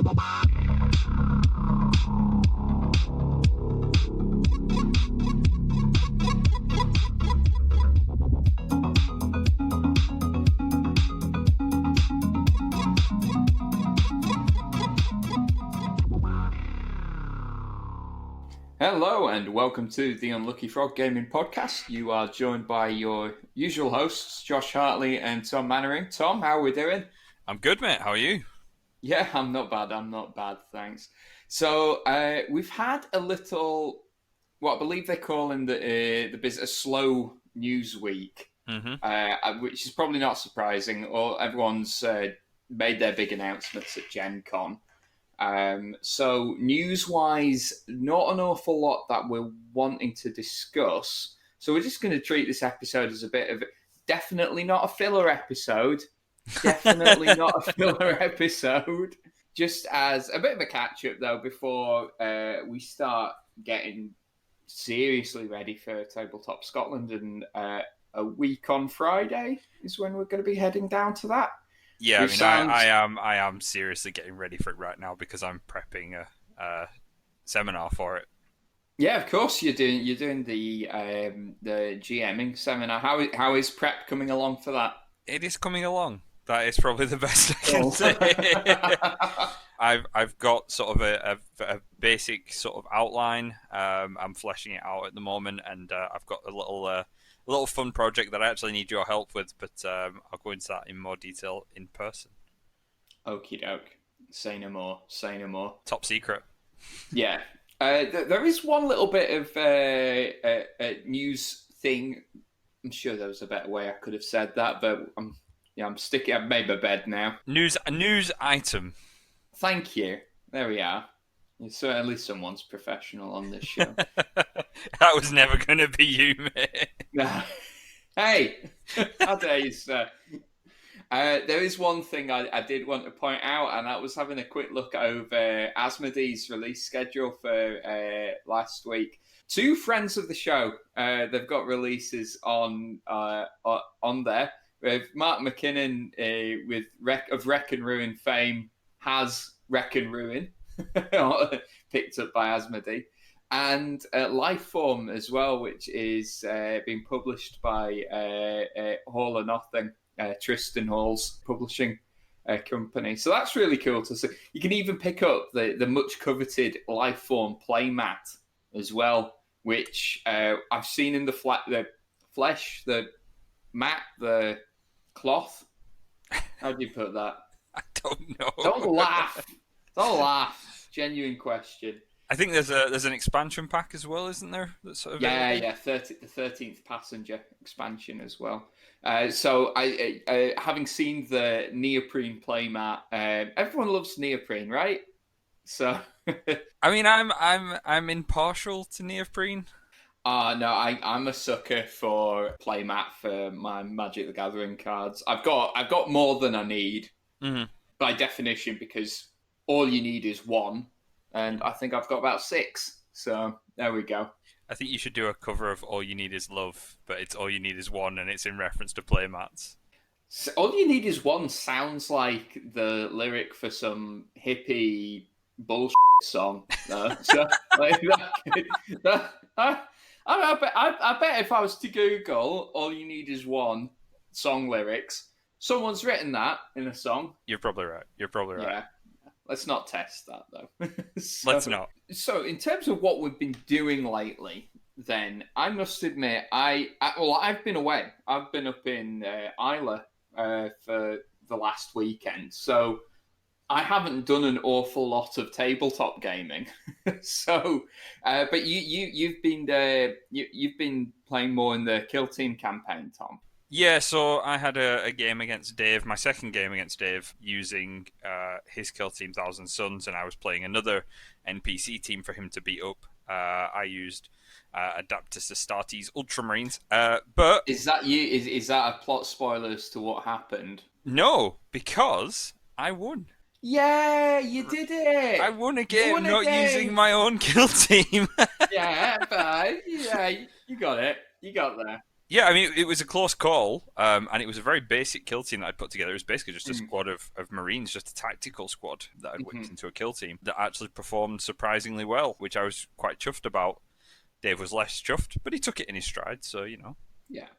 Hello and welcome to the Unlucky Frog Gaming Podcast. You are joined by your usual hosts, Josh Hartley and Tom Mannering. Tom, how are we doing? I'm good, mate. How are you? Yeah, I'm not bad, thanks. So we've had a little, what I believe they're calling the business a slow news week, which is probably not surprising. Everyone's made their big announcements at Gen Con. So news-wise, not an awful lot that we're wanting to discuss. So we're just going to treat this episode as a bit of definitely not a filler episode. Definitely not a filler episode. Just as a bit of a catch-up, though, before we start getting seriously ready for Tabletop Scotland. And a week on Friday is when we're going to be heading down to that. Yeah, I am seriously getting ready for it right now because I'm prepping a seminar for it. Yeah, of course you're doing the GMing seminar. How is prep coming along for that? It is coming along. That is probably the best I can say. I've got sort of a basic sort of outline. I'm fleshing it out at the moment, and I've got a little fun project that I actually need your help with, but I'll go into that in more detail in person. Okie doke. Say no more. Top secret. Yeah. There is one little bit of a news thing. I'm sure there was a better way I could have said that, but I've made my bed now. A news item. Thank you. There we are. So at least someone's professional on this show. That was never going to be you, mate. No. Hey, how dare you, sir? There is one thing I did want to point out, and that was having a quick look over Asmodee's release schedule for last week. Two friends of the show, they've got releases on there. With Mark McKinnon with of Wreck and Ruin fame has Wreck and Ruin. Picked up by Asmodee, and Lifeform as well, which is being published by Hall or Nothing, Tristan Hall's publishing company. So that's really cool to see. You can even pick up the much coveted Lifeform playmat as well, which I've seen in the flesh, the mat, the cloth. How do you put that? I don't know. Don't laugh. Genuine question. I think there's an expansion pack as well, isn't there? That's sort of the 13th Passenger expansion as well. So I having seen the neoprene playmat, everyone loves neoprene, right? So I mean, I'm impartial to neoprene. No, I'm a sucker for playmat for my Magic the Gathering cards. I've got more than I need by definition, because all you need is one, and I think I've got about 6. So there we go. I think you should do a cover of All You Need Is Love, but it's All You Need Is One, and it's in reference to playmats. So All You Need Is One sounds like the lyric for some hippie bullshit song. So like I bet if I was to Google All You Need Is One song lyrics, someone's written that in a song. You're probably right. Yeah. Let's not test that, though. Let's not. So, in terms of what we've been doing lately, then, I must admit, I've been away. I've been up in Isla for the last weekend, so I haven't done an awful lot of tabletop gaming. So, but you've been playing more in the Kill Team campaign, Tom. Yeah, so I had a game against Dave, my second game against Dave, using his Kill Team Thousand Suns, and I was playing another NPC team for him to beat up. I used Adaptus Astartes Ultramarines. But is that you? Is that a plot spoiler as to what happened? No, because I won. Yeah, you did it. I won a game using my own kill team. Yeah, but yeah, you got it. You got there. Yeah, I mean, it was a close call, and it was a very basic kill team that I'd put together. It was basically just a squad of Marines, just a tactical squad that I'd whipped into a kill team that actually performed surprisingly well, which I was quite chuffed about. Dave was less chuffed, but he took it in his stride, so, you know. Yeah.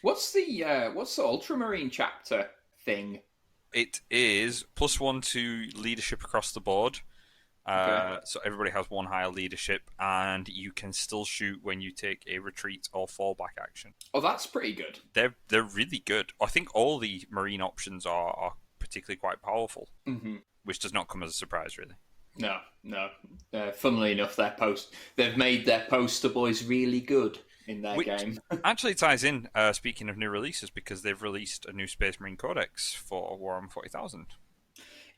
What's the Ultramarine chapter thing? It is +1 to leadership across the board. Okay. So everybody has one higher leadership, and you can still shoot when you take a retreat or fallback action. Oh, that's pretty good. They're really good. I think all the Marine options are particularly quite powerful, which does not come as a surprise, really. No. Funnily enough, they've made their poster boys really good in their game. Actually ties in, speaking of new releases, because they've released a new Space Marine Codex for Warhammer 40,000.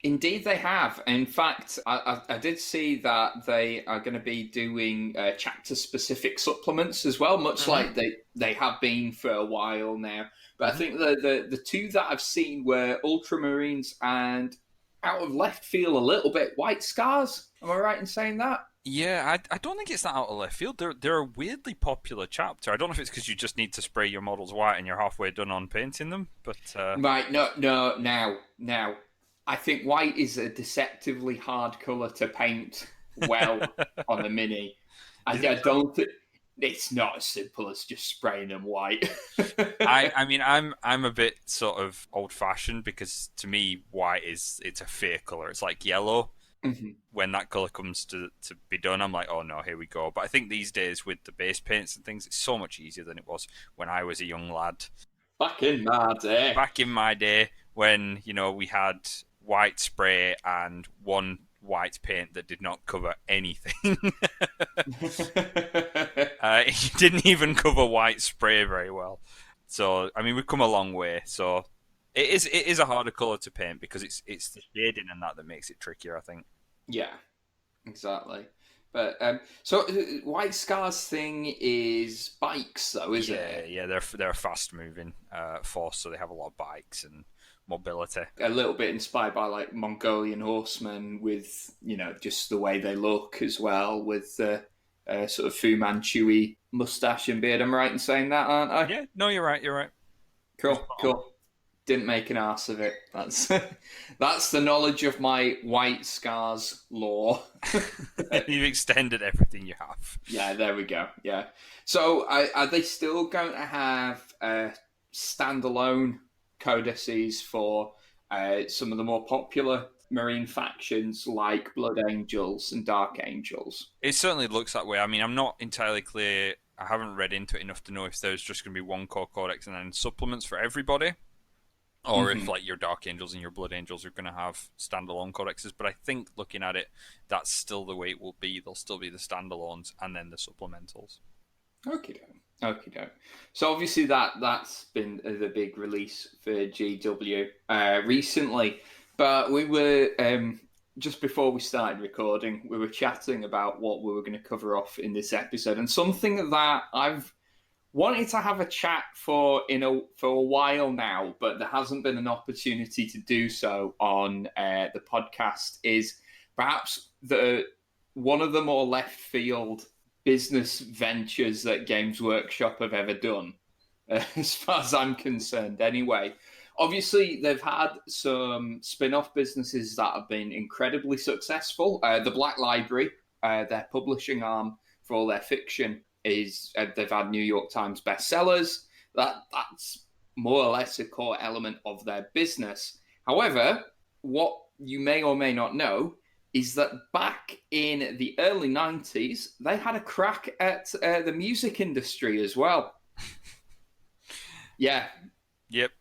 Indeed, they have. In fact, I did see that they are going to be doing chapter-specific supplements as well, much like they have been for a while now. But I think the two that I've seen were Ultramarines and, out of left field a little bit, White Scars. Am I right in saying that? Yeah, I don't think it's that out of left field. They're a weirdly popular chapter. I don't know if it's because you just need to spray your models white and you're halfway done on painting them, but... Right, no, now. I think white is a deceptively hard colour to paint well on the mini. I don't think it's not as simple as just spraying them white. I mean, I'm a bit sort of old-fashioned because to me, white it's a fake colour. It's like yellow. When that colour comes to be done, I'm like, oh no, here we go. But I think these days with the base paints and things, it's so much easier than it was when I was a young lad. Back in my day, when, you know, we had white spray and one white paint that did not cover anything. It didn't even cover white spray very well. So, I mean, we've come a long way. So, it is a harder colour to paint because it's the shading and that makes it trickier, I think. Yeah, exactly. But so White Scars thing is bikes, though, is it? Yeah, they're a fast moving force, so they have a lot of bikes and mobility. A little bit inspired by like Mongolian horsemen, with, you know, just the way they look as well, with the sort of Fu Manchu mustache and beard. I'm right in saying that, aren't I? Yeah, no, you're right. Cool. Didn't make an arse of it. That's the knowledge of my White Scars lore. You've extended everything you have. Yeah, there we go. Yeah. So are they still going to have standalone codices for some of the more popular Marine factions like Blood Angels and Dark Angels? It certainly looks that way. I mean, I'm not entirely clear. I haven't read into it enough to know if there's just going to be one core codex and then supplements for everybody, or if like your Dark Angels and your Blood Angels are going to have standalone codexes. But I think looking at it, that's still the way it will be. There'll still be the standalones and then the supplementals. Okay. So obviously that's been the big release for GW recently. But we were, just before we started recording, we were chatting about what we were going to cover off in this episode. And something that I've wanted to have a chat for a while now, but there hasn't been an opportunity to do so on the podcast, is perhaps one of the more left field business ventures that Games Workshop have ever done, as far as I'm concerned anyway. Obviously, they've had some spin-off businesses that have been incredibly successful. The Black Library, their publishing arm for all their fiction, they've had New York Times bestsellers. That's more or less a core element of their business. However, what you may or may not know is that back in the early 90s, they had a crack at the music industry as well. Yeah. Yep,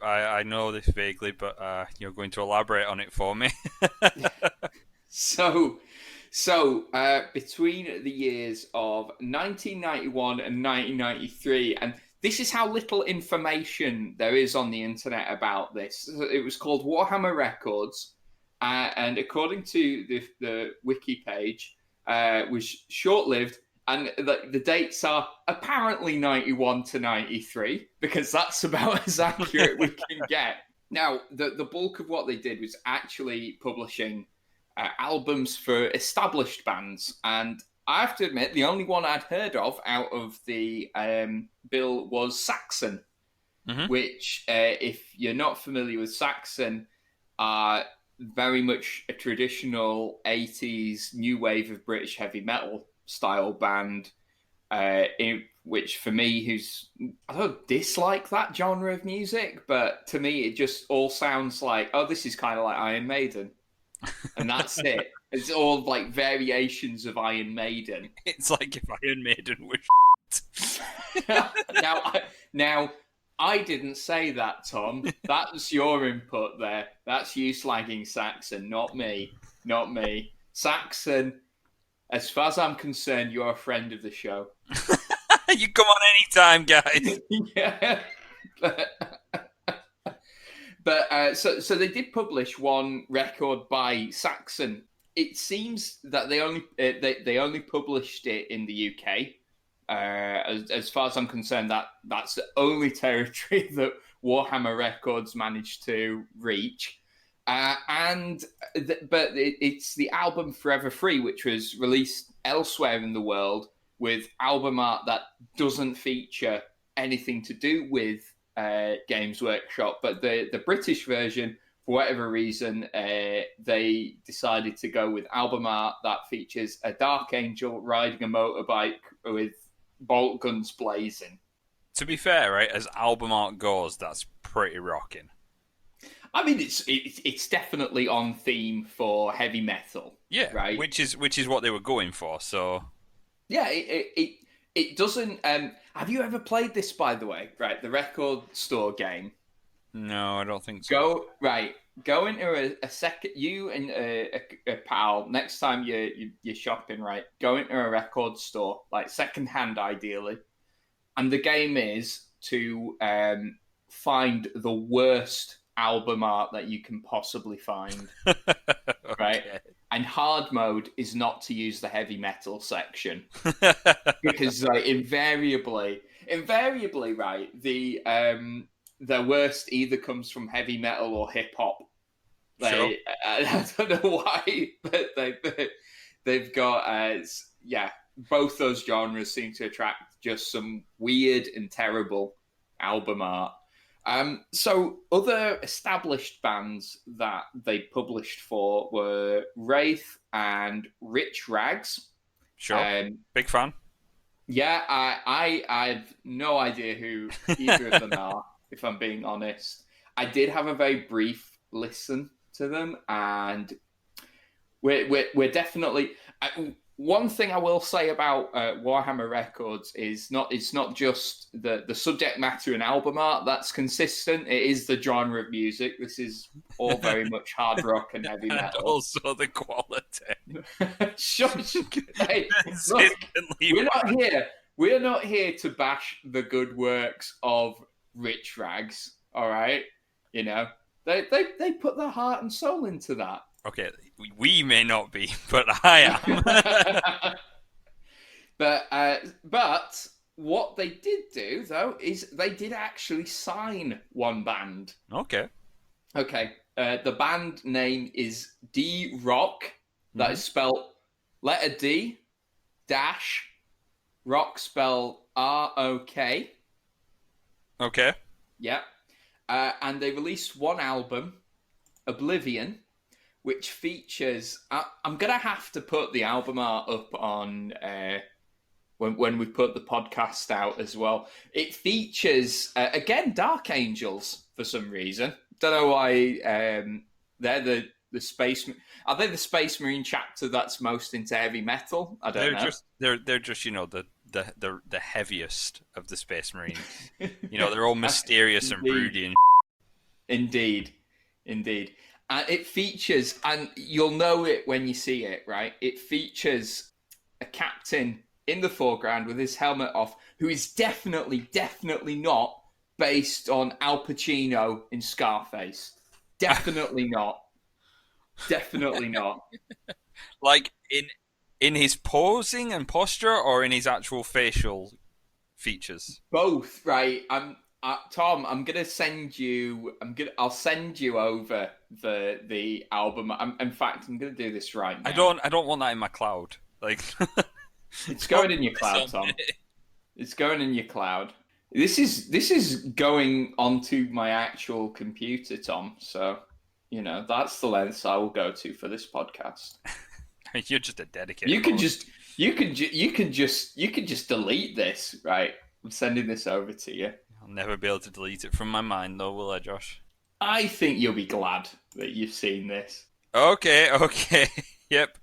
I know this vaguely, but you're going to elaborate on it for me. So between the years of 1991 and 1993, and this is how little information there is on the internet about this. It was called Warhammer Records, and according to the wiki page, was short-lived. And the dates are apparently 91 to 93, because that's about as accurate we can get. Now, the bulk of what they did was actually publishing albums for established bands. And I have to admit, the only one I'd heard of out of the bill was Saxon, which, if you're not familiar with Saxon, are very much a traditional 80s new wave of British heavy metal style band, which for me, I don't dislike that genre of music, but to me it just all sounds like, oh, this is kind of like Iron Maiden, and that's it. It's all like variations of Iron Maiden. It's like if Iron Maiden was now, I didn't say that, Tom. That was your input there. That's you slagging Saxon, not me. Not me. Saxon, as far as I'm concerned, you're a friend of the show. You come on anytime, guys. Yeah. But so they did publish one record by Saxon. It seems that they only published it in the UK. As far as I'm concerned, that's the only territory that Warhammer Records managed to reach. But it's the album Forever Free, which was released elsewhere in the world with album art that doesn't feature anything to do with Games Workshop. But the British version, for whatever reason, they decided to go with album art that features a Dark Angel riding a motorbike with bolt guns blazing. To be fair, right, as album art goes, that's pretty rocking. I mean, it's definitely on theme for heavy metal. Yeah, right. Which is what they were going for. So yeah, it doesn't. Have you ever played this, by the way? Right, the record store game. No, I don't think so. Go into a second. You and a pal. Next time you're shopping, right? Go into a record store, like secondhand, ideally. And the game is to find the worst album art that you can possibly find. Okay. Right? And hard mode is not to use the heavy metal section because invariably, right, the worst either comes from heavy metal or hip hop. Sure. I don't know why, but they've got both those genres seem to attract just some weird and terrible album art. So other established bands that they published for were Wraith and Rich Rags. Sure. Big fan. Yeah, I have no idea who either of them are, if I'm being honest. I did have a very brief listen to them, and we're definitely... One thing I will say about Warhammer Records is it's not just the subject matter and album art that's consistent. It is the genre of music. This is all very much hard rock and heavy metal. And also the quality. Shush. Hey, look, we're not here to bash the good works of Rich Rags. All right, you know they put their heart and soul into that. Okay, we may not be, but I am. But what they did do, though, is they did actually sign one band. Okay. The band name is D-Rok. That is spelled letter D dash rock spelled R-O-K. Okay. Yeah. And they released one album, Oblivion, which features... I'm going to have to put the album art up on when we put the podcast out as well. It features, again, Dark Angels for some reason. Don't know why they're the Space... Are they the Space Marine chapter that's most into heavy metal? I don't know. They're just, the heaviest of the Space Marines. They're all mysterious and broody and... Indeed. And it features, and you'll know it when you see it, right? It features a captain in the foreground with his helmet off, who is definitely not based on Al Pacino in Scarface. Definitely not. Definitely not. Like in his posing and posture, or in his actual facial features? Both, right? Tom, I'm gonna send you. I'll send you over the album. In fact, I'm gonna do this right now. I don't want that in my cloud. Like, It's going in your cloud, Tom. It's going in your cloud. This is going onto my actual computer, Tom. So, that's the lengths I will go to for this podcast. You're just a dedicated. You can just delete this, right? I'm sending this over to you. I'll never be able to delete it from my mind, though, will I, Josh? I think you'll be glad that you've seen this. Okay. Yep.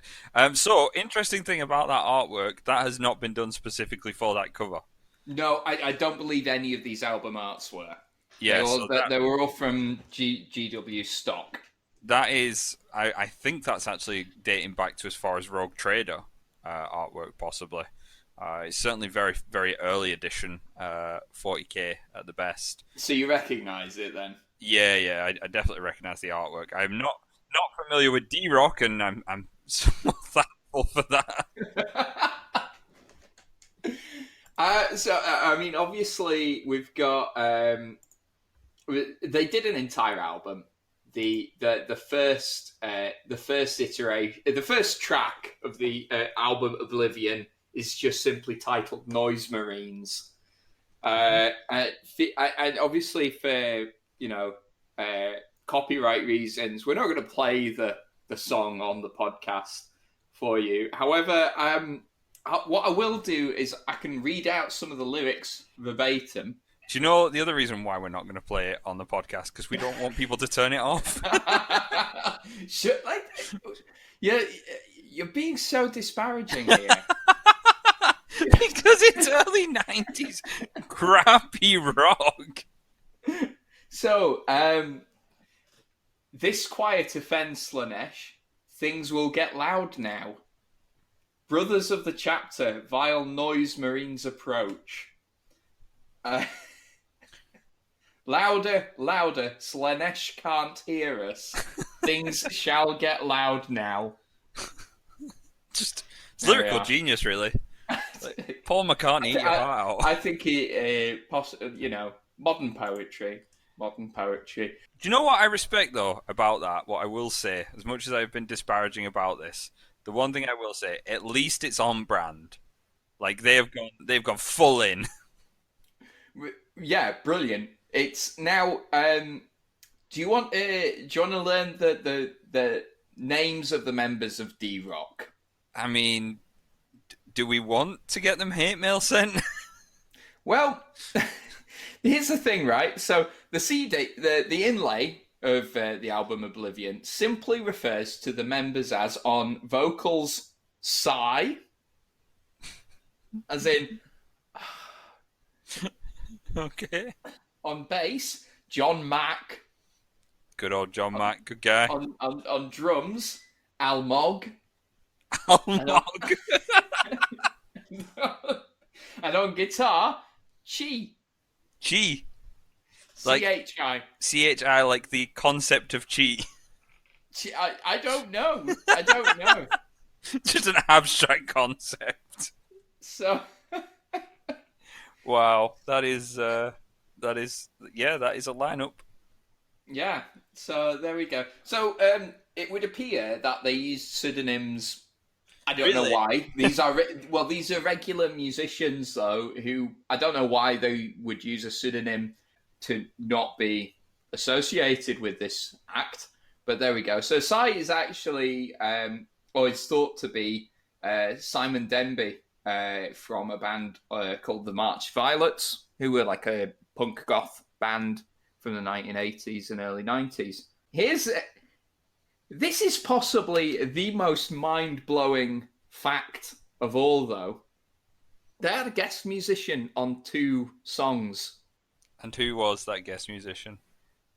So, interesting thing about that artwork, that has not been done specifically for that cover. No, I don't believe any of these album arts were. Yeah, they were all from GW stock. That is, I think that's actually dating back to as far as Rogue Trader artwork, possibly. It's certainly very, very early edition, 40k at the best. So you recognise it then? Yeah, I definitely recognise the artwork. I'm not familiar with D-Rok, and I'm somewhat thankful for that. I mean, obviously we've got. They did an entire album. The first iteration, the first track of the album Oblivion is just simply titled Noise Marines. And obviously for copyright reasons, we're not going to play the song on the podcast for you. However, what I will do is I can read out some of the lyrics verbatim. Do you know the other reason why we're not going to play it on the podcast? Because we don't want people to turn it off. You're being so disparaging here. Because it's early 90s crappy rock. So, this quiet offence, Slanesh, things will get loud now. Brothers of the chapter, vile noise marines approach. Louder, Slanesh can't hear us. Things shall get loud now. Just lyrical genius, really. Like, Paul McCartney, your heart out. I think he, modern poetry. Do you know what I respect, though, about that? What I will say, as much as I've been disparaging about this, the one thing I will say, at least it's on brand. Like, they've gone full in. Yeah, brilliant. It's now. Do you want to learn the names of the members of D-Rok? I mean, do we want to get them hate mail sent? Well, here's the thing, right? So the CD, the inlay of the album Oblivion simply refers to the members as on vocals, Psy, as in. Okay. On bass, John Mack. Good old John Mack, good guy. On drums, Almog. Almog. And on guitar, Chi. Chi. Like C-H-I. C-H-I, like the concept of chi. I don't know. Just an abstract concept. So... Wow, that is a lineup. Yeah, so there we go. So it would appear that they used pseudonyms. I don't know why. These are regular musicians though, who I don't know why they would use a pseudonym to not be associated with this act. But there we go. So Psy is actually, or it's thought to be Simon Denby. From a band called the March Violets, who were like a punk goth band from the 1980s and early 90s. This is possibly the most mind-blowing fact of all, though. They had a guest musician on 2 songs. And who was that guest musician?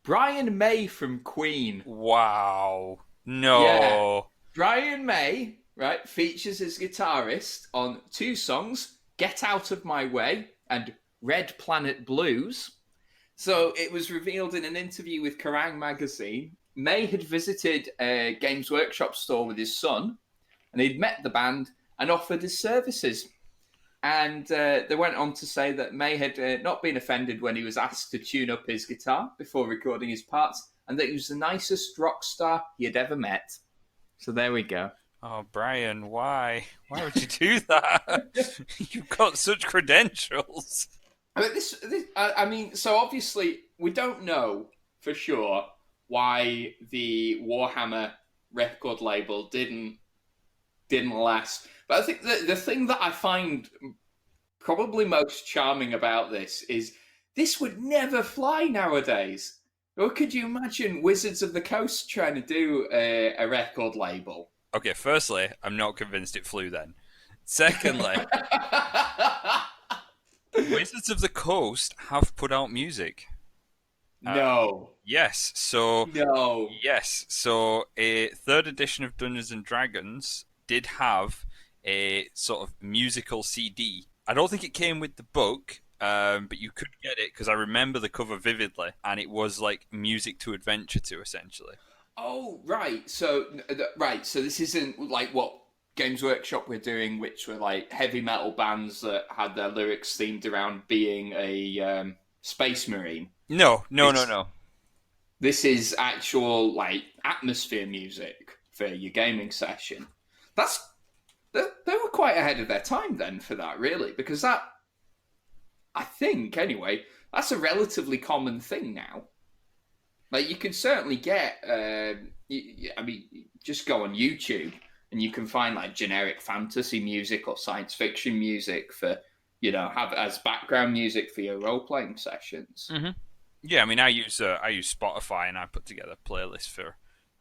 Brian May from Queen. Wow. No. Yeah. Brian May... right, features as guitarist on 2 songs, Get Out of My Way and Red Planet Blues. So it was revealed in an interview with Kerrang! Magazine. May had visited a Games Workshop store with his son, and he'd met the band and offered his services. And they went on to say that May had not been offended when he was asked to tune up his guitar before recording his parts, and that he was the nicest rock star he had ever met. So there we go. Oh, Brian, why? Why would you do that? You've got such credentials. I mean, I mean, so obviously we don't know for sure why the Warhammer record label didn't last. But I think the thing that I find probably most charming about this is this would never fly nowadays. Or could you imagine Wizards of the Coast trying to do a record label? Okay, firstly, I'm not convinced it flew then. Secondly, Wizards of the Coast have put out music. No. Yes, so No. yes, so a third edition of Dungeons and Dragons did have a sort of musical CD. I don't think it came with the book, but you could get it because I remember the cover vividly, and it was like music to adventure to, essentially. Oh, right. So, right. So this isn't like what Games Workshop were doing, which were like heavy metal bands that had their lyrics themed around being a space marine. No, no, no, This no. this is actual like atmosphere music for your gaming session. That's they were quite ahead of their time then for that, really, because that I think anyway that's a relatively common thing now. Like you can certainly get, I mean, just go on YouTube and you can find like generic fantasy music or science fiction music for, have as background music for your role playing sessions. Hmm. Yeah, I mean, I use Spotify and I put together playlists for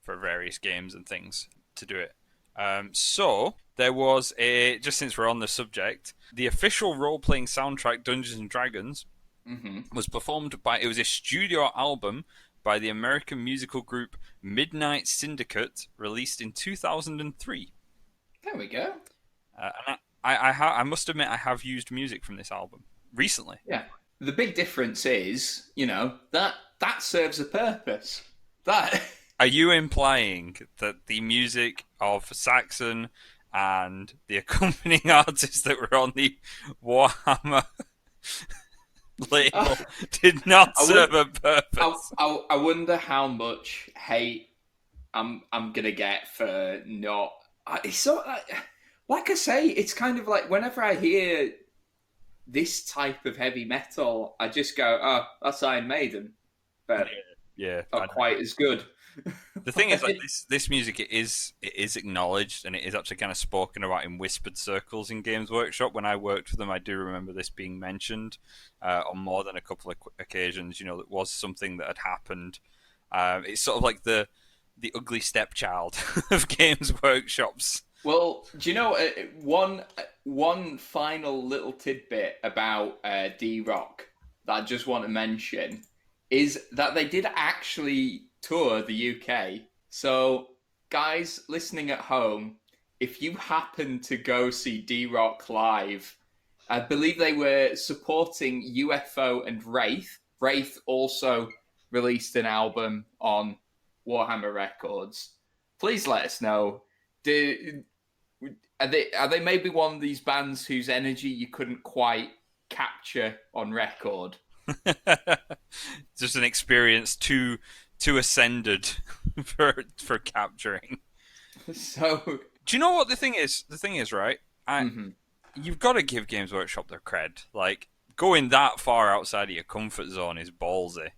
various games and things to do it. So there was just since we're on the subject, the official role playing soundtrack Dungeons and Dragons Hmm. was performed by it was a studio album by the American musical group Midnight Syndicate, released in 2003. There we go. And I must admit I have used music from this album recently. Yeah. The big difference is, that serves a purpose. That Are you implying that the music of Saxon and the accompanying artists that were on the Warhammer label did not I serve would, a purpose? I wonder how much hate I'm gonna get for not. It's so like I say, it's kind of like whenever I hear this type of heavy metal, I just go, "Oh, that's Iron Maiden," but Yeah, I not know. quite as good. The thing is, like this music, it is acknowledged and it is actually kind of spoken about in whispered circles in Games Workshop. When I worked for them, I do remember this being mentioned on more than a couple of occasions. It was something that had happened. It's sort of like the ugly stepchild of Games Workshops. Well, do you know one final little tidbit about D-Rok that I just want to mention is that they did actually tour the UK. So, guys listening at home, if you happen to go see D-Rok live, I believe they were supporting UFO and Wraith. Wraith also released an album on Warhammer Records. Please let us know. Do, are they maybe one of these bands whose energy you couldn't quite capture on record? Just an experience too ascended for capturing. So, Do you know what the thing is? The thing is, right? mhm. You've got to give Games Workshop their cred. Like going that far outside of your comfort zone is ballsy.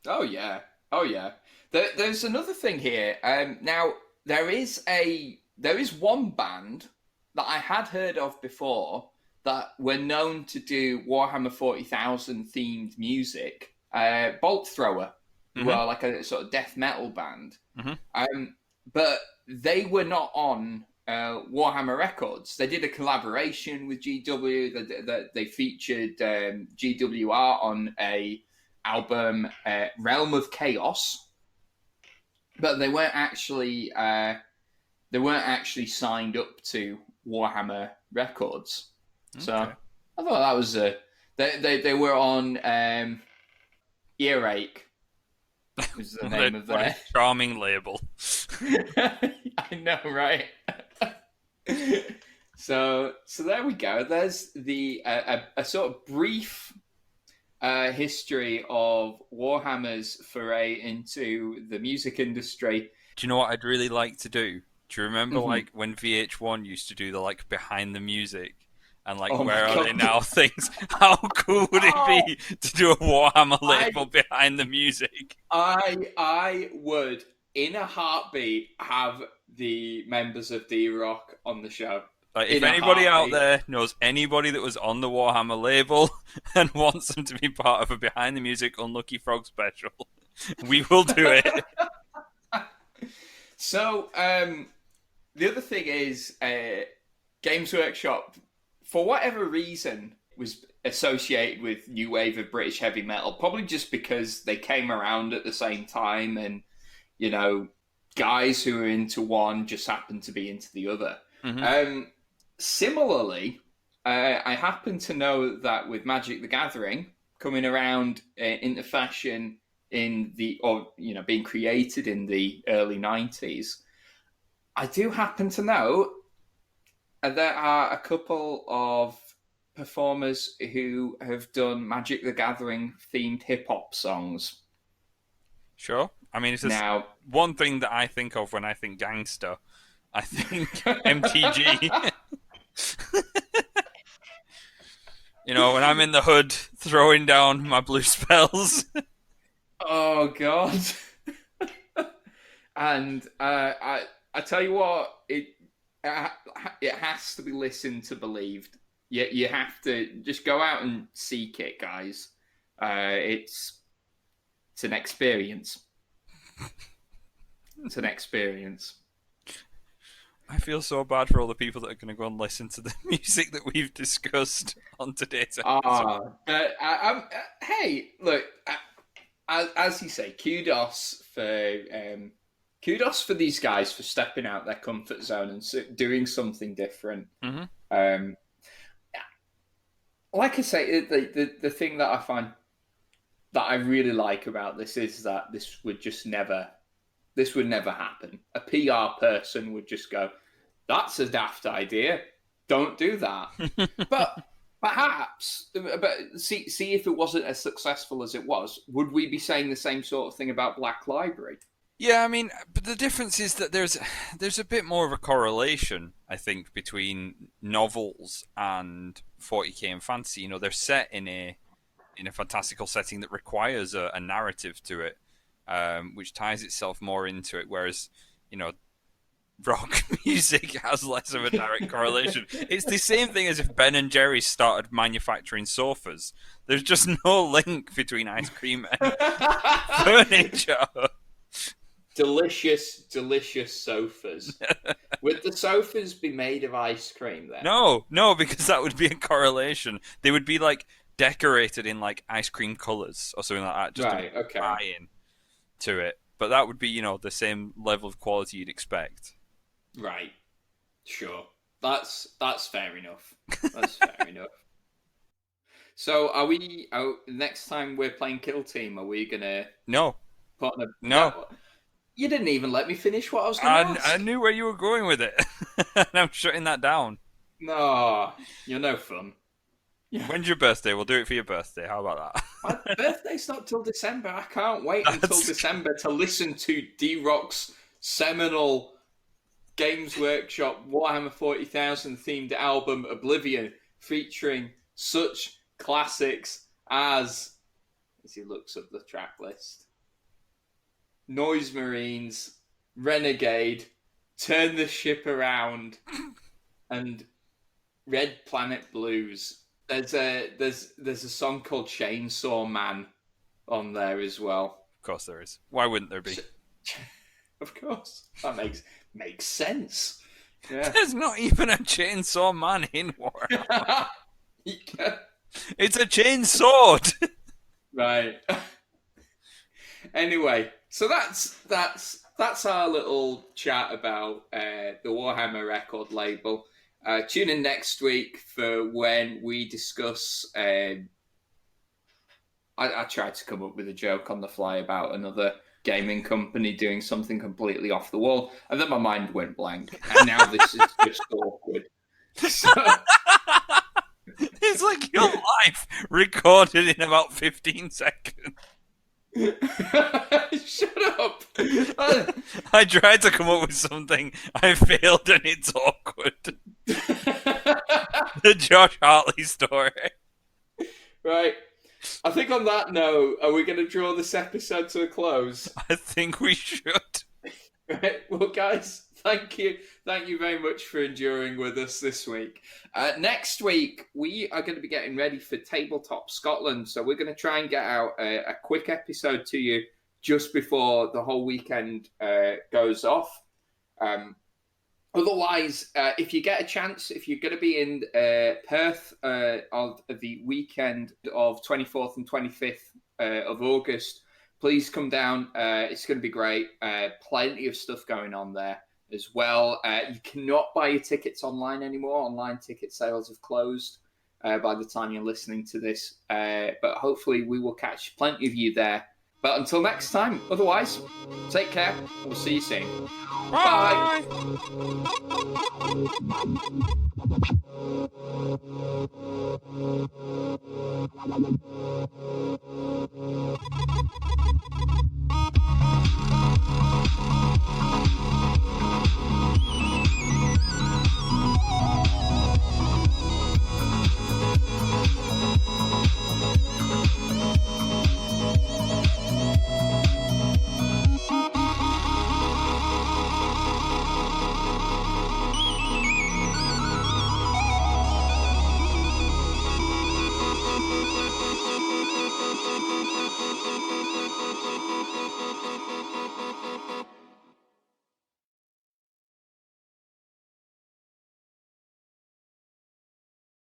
Oh yeah, oh yeah. There's another thing here. Now there is one band that I had heard of before that were known to do Warhammer 40,000 themed music. Bolt Thrower, who Hmm. are like a sort of death metal band. Hmm. But they were not on Warhammer Records. They did a collaboration with GW. They featured GWR on a album, Realm of Chaos, but they weren't actually signed up to Warhammer Records. So Okay. I thought that was they were on Earache was the name of What a their. charming label. I know, right? So there we go. There's the a sort of brief history of Warhammer's foray into the music industry. Do you know what I'd really like to do? Do you remember like when VH1 used to do the like behind the music and like Oh where my are God. they now things? How cool would it be to do a Warhammer label behind the music? I would, in a heartbeat, have the members of D-Rok on the show. Like, if In a anybody out heartbeat. there knows anybody that was on the Warhammer label and wants them to be part of a behind the music Unlucky Frog special, we will do it. So, the other thing is, Games Workshop, for whatever reason, was associated with new wave of British heavy metal, probably just because they came around at the same time, and you know, guys who were into one just happened to be into the other. Similarly, I happen to know that with Magic the Gathering coming around into fashion being created in the early 90s, I do happen to know there are a couple of performers who have done Magic the Gathering themed hip hop songs. Sure. I mean, it's just Now, one thing that I think of when I think gangster. I think MTG. You know, when I'm in the hood throwing down my blue spells. Oh God! And I tell you what, it has to be listened to believed. You have to just go out and seek it, guys. It's an experience. It's an experience. I feel so bad for all the people that are going to go and listen to the music that we've discussed on today's episode. Hey, look, as you say, kudos for these guys for stepping out their comfort zone and doing something different. Like I say, the thing that I find that I really like about this is that this would never happen. A PR person would just go, "That's a daft idea. Don't do that." But perhaps, see if it wasn't as successful as it was, would we be saying the same sort of thing about Black Library? Yeah, I mean, but the difference is that there's a bit more of a correlation, I think, between novels and 40k and fantasy. You know, they're set in a fantastical setting that requires a narrative to it, which ties itself more into it. Whereas, you know, rock music has less of a direct correlation. It's the same thing as if Ben and Jerry started manufacturing sofas. There's just no link between ice cream and furniture. Delicious sofas. Would the sofas be made of ice cream then? No, because that would be a correlation. They would be like decorated in like ice cream colors or something like that, just to tie in to it. But that would be, you know, the same level of quality you'd expect. Right. Sure. That's fair enough. That's fair enough. So next time we're playing Kill Team, are we gonna No. No. You didn't even let me finish what I was going to ask. I knew where you were going with it. And I'm shutting that down. No, you're no fun. When's your birthday? We'll do it for your birthday. How about that? My birthday's not till December. I can't wait until December to listen to D-Rok's seminal Games Workshop Warhammer 40,000 themed album Oblivion, featuring such classics as he looks up the track list: Noise Marines, Renegade, Turn the Ship Around, and Red Planet Blues. There's a song called Chainsaw Man on there as well. Of course there is. Why wouldn't there be? Of course. That makes sense. Yeah. There's not even a Chainsaw Man in Warhammer. It's a chainsword. Right. Anyway, so that's our little chat about the Warhammer record label. Tune in next week for when we discuss. I tried to come up with a joke on the fly about another gaming company doing something completely off the wall, and then my mind went blank, and now this is just awkward. So... It's like your life recorded in about 15 seconds. Shut up. I tried to come up with something. I failed, and it's awkward. The Josh Hartley story. Right. I think on that note, are we going to draw this episode to a close? I think we should. Right. Well, guys, thank you. Thank you very much for enduring with us this week. Next week, we are going to be getting ready for Tabletop Scotland. So we're going to try and get out a quick episode to you just before the whole weekend goes off. Otherwise, if you get a chance, if you're going to be in Perth on the weekend of 24th and 25th of August, please come down. It's going to be great. Plenty of stuff going on there as well. You cannot buy your tickets online anymore. Online ticket sales have closed by the time you're listening to this. But hopefully we will catch plenty of you there. But until next time, otherwise, take care. We'll see you soon. Bye. Bye.